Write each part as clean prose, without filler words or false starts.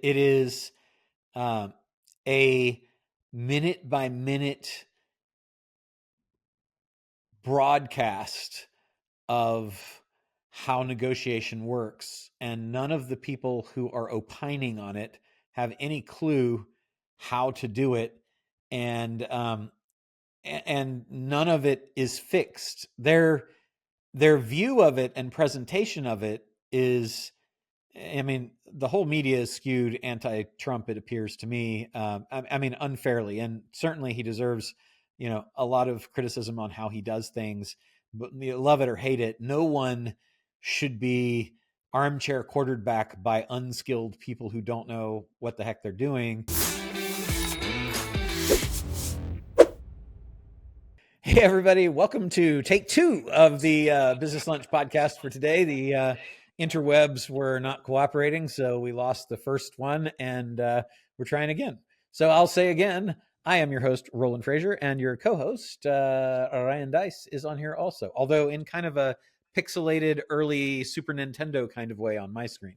It is a minute by minute broadcast of how negotiation works, and none of the people who are opining on it have any clue how to do it, and none of it is fixed. Their view of it and presentation of it is, I mean, the whole media is skewed anti-Trump, it appears to me. I mean, unfairly, and certainly he deserves, a lot of criticism on how he does things. But you love it or hate it, no one should be armchair quarterback by unskilled people who don't know what the heck they're doing. Hey, everybody. Welcome to take two of the Business Lunch podcast for today. The interwebs were not cooperating, so we lost the first one, and we're trying again. So I'll say again, I am your host, Roland Frasier, and your co-host, Ryan Deiss, is on here also, although in kind of a pixelated early Super Nintendo kind of way on my screen.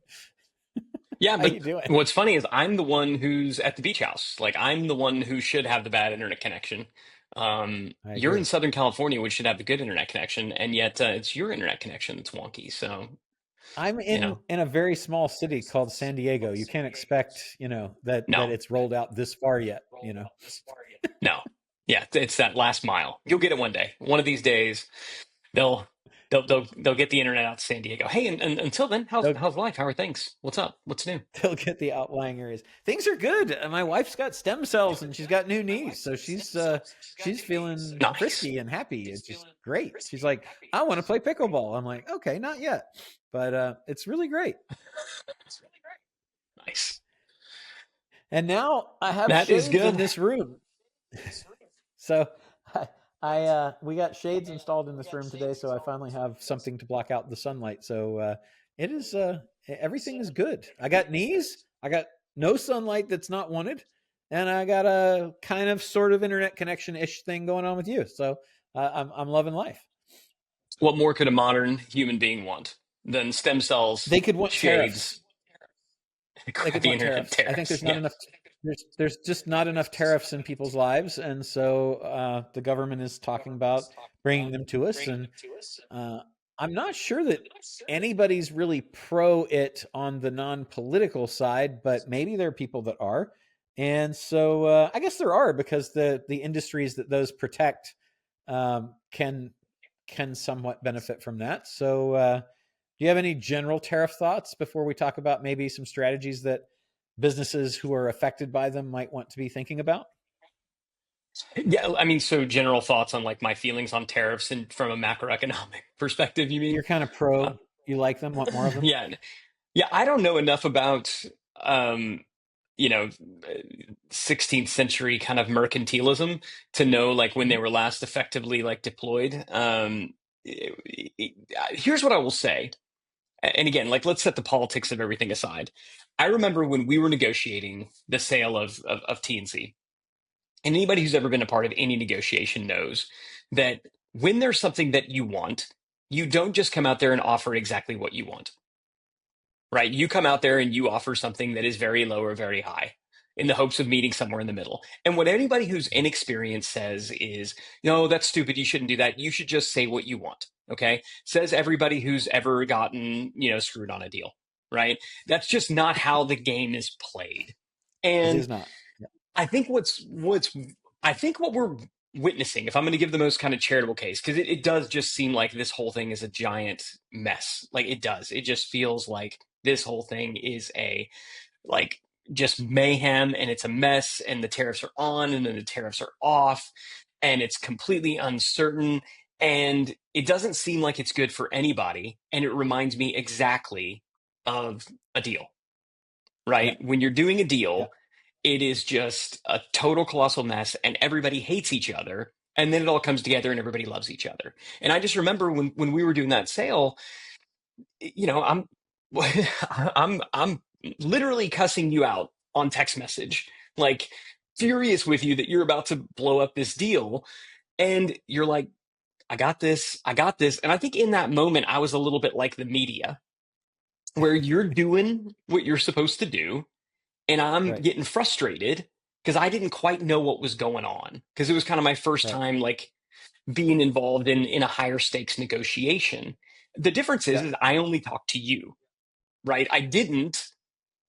Yeah, How but you doing? what's funny is I'm the one who's at the beach house. Like I'm the one who should have the bad internet connection. I You're in agree. Southern California, which should have the good internet connection, and yet it's your internet connection that's wonky. So, I'm you in know, in a very small city called San Diego. You can't expect, that no, it's rolled out this far yet. no, yeah, it's that last mile. You'll get it one day. One of these days, they'll they'll get the internet out to San Diego. Hey, and until then, how's They'll how's life? How are things? What's up? What's new? they'll get the outlying areas. Things are good. My wife's got stem cells and she's got new knees, so she's feeling Nice. frisky and happy. It's just great. She's like, I want to play pickleball. I'm like, okay, not yet, but it's really great. Nice. And now I have That is shades in good. this room. So we got shades installed in this room today, so I finally have something to block out the sunlight. So it is everything is good. I got knees. I got no sunlight that's not wanted, and I got a kind of sort of internet connection ish thing going on with you. So I'm loving life. What more could a modern human being want than stem cells, They could want tariffs. shades, They could crappy want internet tariffs. I think tariffs? there's not Yeah. enough. There's just not enough tariffs in people's lives, and so the government is talking about bringing them to us. And uh, I'm not sure that anybody's really pro it on the non-political side, but maybe there are people that are. And so I guess there are, because the industries that those protect can somewhat benefit from that. So do you have any general tariff thoughts before we talk about maybe some strategies that businesses who are affected by them might want to be thinking about? Yeah, I mean, so general thoughts on like my feelings on tariffs and from a macroeconomic perspective, you mean? You're kind of Uh, pro, you like them, want more of them? yeah. Yeah, I don't know enough about um, you know, 16th century kind of mercantilism to know like when they Mm-hmm. were last effectively like deployed. Here's what I will say. And again, like let's set the politics of everything aside. I remember when we were negotiating the sale of TNC. And anybody who's ever been a part of any negotiation knows that when there's something that you want, you don't just come out there and offer exactly what you want, right? You come out there and you offer something that is very low or very high in the hopes of meeting somewhere in the middle. And what anybody who's inexperienced says is, no, that's stupid. You shouldn't do that. You should just say what you want. Okay. Says everybody who's ever gotten, screwed on a deal, right? That's just not how the game is played. It And is not. Yeah. I think I think what we're witnessing, if I'm going to give the most kind of charitable case, because it does just seem like this whole thing is a giant mess. Like it does. It just feels like this whole thing is a like just mayhem and it's a mess and the tariffs are on and then the tariffs are off and it's completely uncertain and it doesn't seem like it's good for anybody. And it reminds me exactly of a deal, Yeah. right? When you're doing a Yeah. deal, it is just a total colossal mess and everybody hates each other. And then it all comes together and everybody loves each other. And I just remember when we were doing that sale, I'm I'm literally cussing you out on text message, like furious with you that you're about to blow up this deal. And you're like, I got this, I got this. And I think in that moment, I was a little bit like the media, where you're doing what you're supposed to do And I'm Right. getting frustrated because I didn't quite know what was going on because it was kind of my first Right. time like being involved in a higher stakes negotiation. The difference Yeah. is I only talked to you, right? I didn't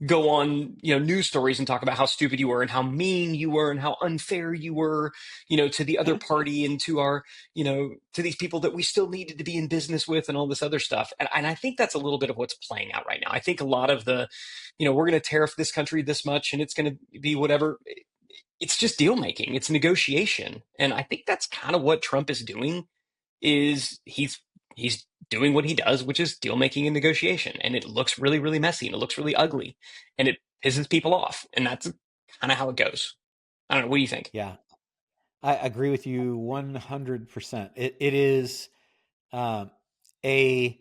go on, news stories and talk about how stupid you were and how mean you were and how unfair you were, to the other party and to our, to these people that we still needed to be in business with and all this other stuff. And I think that's a little bit of what's playing out right now. I think a lot of the, we're going to tariff this country this much and it's going to be whatever. It's just deal making. It's negotiation. And I think that's kind of what Trump is doing is he's doing what he does, which is deal making and negotiation. And it looks really, really messy and it looks really ugly and it pisses people off. And that's kind of how it goes. I don't know. What do you think? Yeah. I agree with you 100%. It is um, a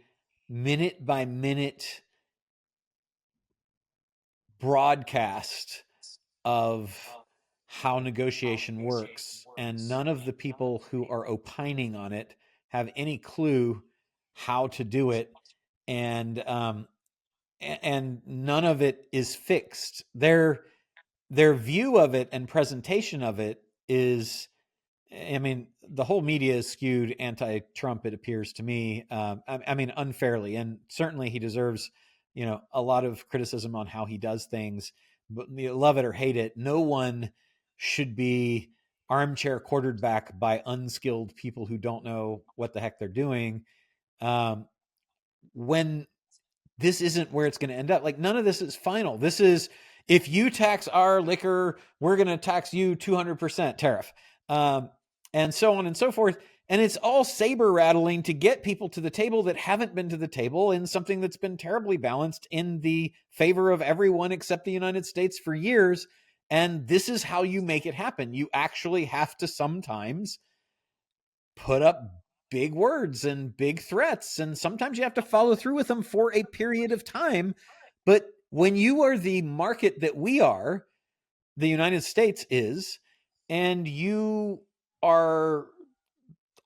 minute by minute broadcast of how negotiation works, and none of the people who are opining on it have any clue how to do it, and and none of it is fixed. Their view of it and presentation of it is, I mean, the whole media is skewed anti-Trump. It appears to me. I mean, unfairly, and certainly he deserves, a lot of criticism on how he does things. But love it or hate it, no one should be armchair quarterback by unskilled people who don't know what the heck they're doing. Um, when this isn't where it's going to end up. Like, none of this is final. This is, if you tax our liquor, we're going to tax you 200% tariff, um, and so on and so forth. And it's all saber rattling to get people to the table that haven't been to the table in something that's been terribly balanced in the favor of everyone except the United States for years. And this is how you make it happen. You actually have to sometimes put up big words and big threats, and sometimes you have to follow through with them for a period of time. But when you are the market that we are, the United States is, and you are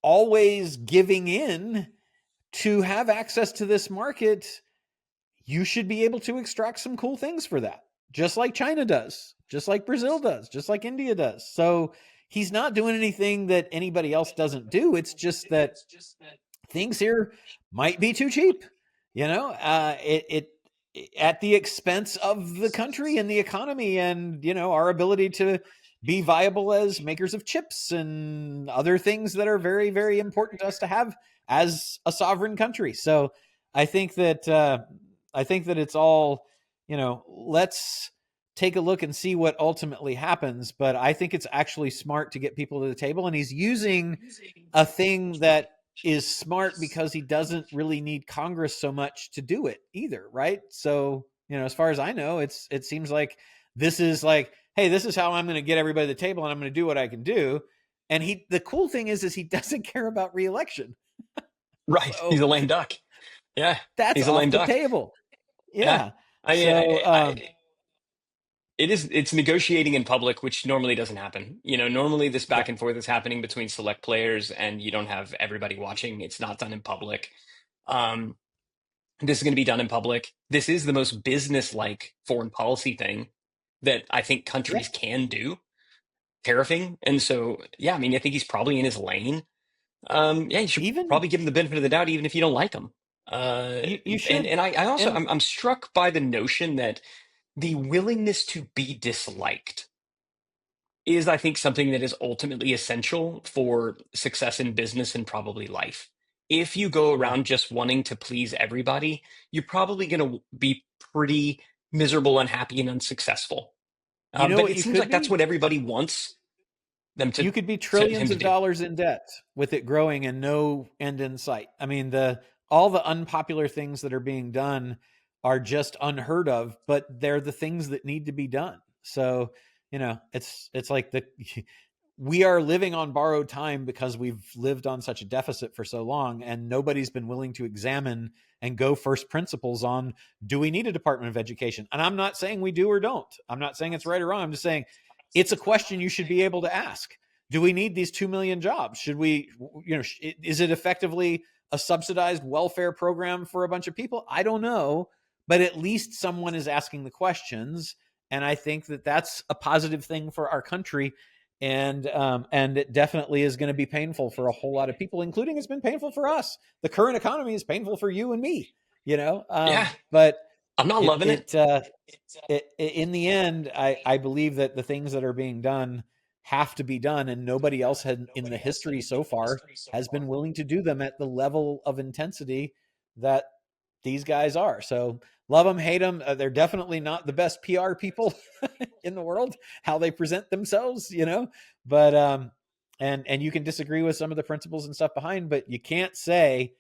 always giving in to have access to this market, you should be able to extract some cool things for that, just like China does, just like Brazil does, just like India does. So he's not doing anything that anybody else doesn't do. It's just that things here might be too cheap. It at the expense of the country and the economy, and our ability to be viable as makers of chips and other things that are very, very important to us to have as a sovereign country. So I think that it's all, let's take a look and see what ultimately happens. But I think it's actually smart to get people to the table, and he's using a thing that is smart because he doesn't really need Congress so much to do it either, right? So, as far as I know, it seems like this is like, hey, this is how I'm going to get everybody to the table, and I'm going to do what I can do. And the cool thing is he doesn't care about reelection. Right. He's So a lame duck. Yeah. that's He's a lame off the duck. table. Yeah. Yeah. I mean, So, it's negotiating in public, which normally doesn't happen. Normally this yeah, back and forth is happening between select players and you don't have everybody watching. It's not done in public. Um, This is going to be done in public. This is the most business-like foreign policy thing that I think yeah. countries can do, tariffing. And so, yeah, I mean, I think he's probably in his lane. Yeah, you should Even probably give him the benefit of the doubt, even if you don't like him. you And should. I also And I'm struck by the notion that the willingness to be disliked is, I think, something that is ultimately essential for success in business and probably life. If you go yeah, around just wanting to please everybody, you're probably going to be pretty miserable, unhappy, and unsuccessful. But what it you seems could like that's be? what everybody wants them You could be to him trillions to of do. dollars in debt with it growing and no end in sight. I mean, the all the unpopular things that are being done are just unheard of, but they're the things that need to be done. So, it's like we are living on borrowed time because we've lived on such a deficit for so long, and nobody's been willing to examine and go first principles on, do we need a Department of Education? And I'm not saying we do or don't. I'm not saying it's right or wrong. I'm just saying it's a question you should be able to ask. Do we need these 2 million jobs? Should we, is it effectively a subsidized welfare program for a bunch of people? I don't know, but at least someone is asking the questions, and I think that that's a positive thing for our country. And it definitely is going to be painful for a whole lot of people, including it's been painful for us. The current economy is painful for you and me, Yeah, but I'm not it loving it. it, uh, in the end, I believe that the things that are being done have to be done, and nobody else had in the history so far has been willing to do them at the level of intensity that these guys are. So love them, hate them. They're definitely not the best PR people in the world, how they present themselves, but, and you can disagree with some of the principles and stuff behind, but you can't say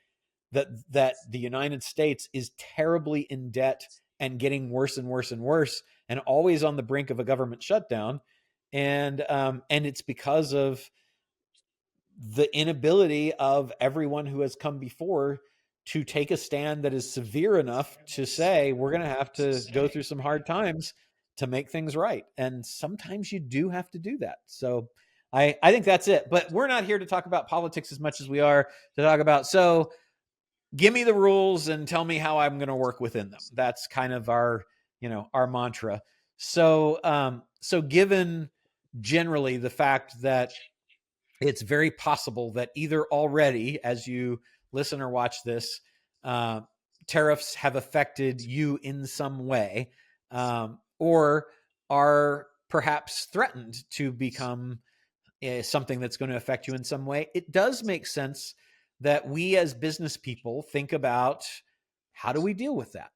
that the United States is terribly in debt and getting worse and worse and worse, and always on the brink of a government shutdown. And it's because of the inability of everyone who has come before to take a stand that is severe enough to say we're going to have to go through some hard times to make things right. And sometimes you do have to do that. So I think that's it. But we're not here to talk about politics as much as we are to talk about, so give me the rules and tell me how I'm going to work within them. That's kind of our mantra. So given generally the fact that it's very possible that either already, as you listen or watch this, tariffs have affected you in some way, or are perhaps threatened to become something that's going to affect you in some way, it does make sense that we as business people think about how do we deal with that.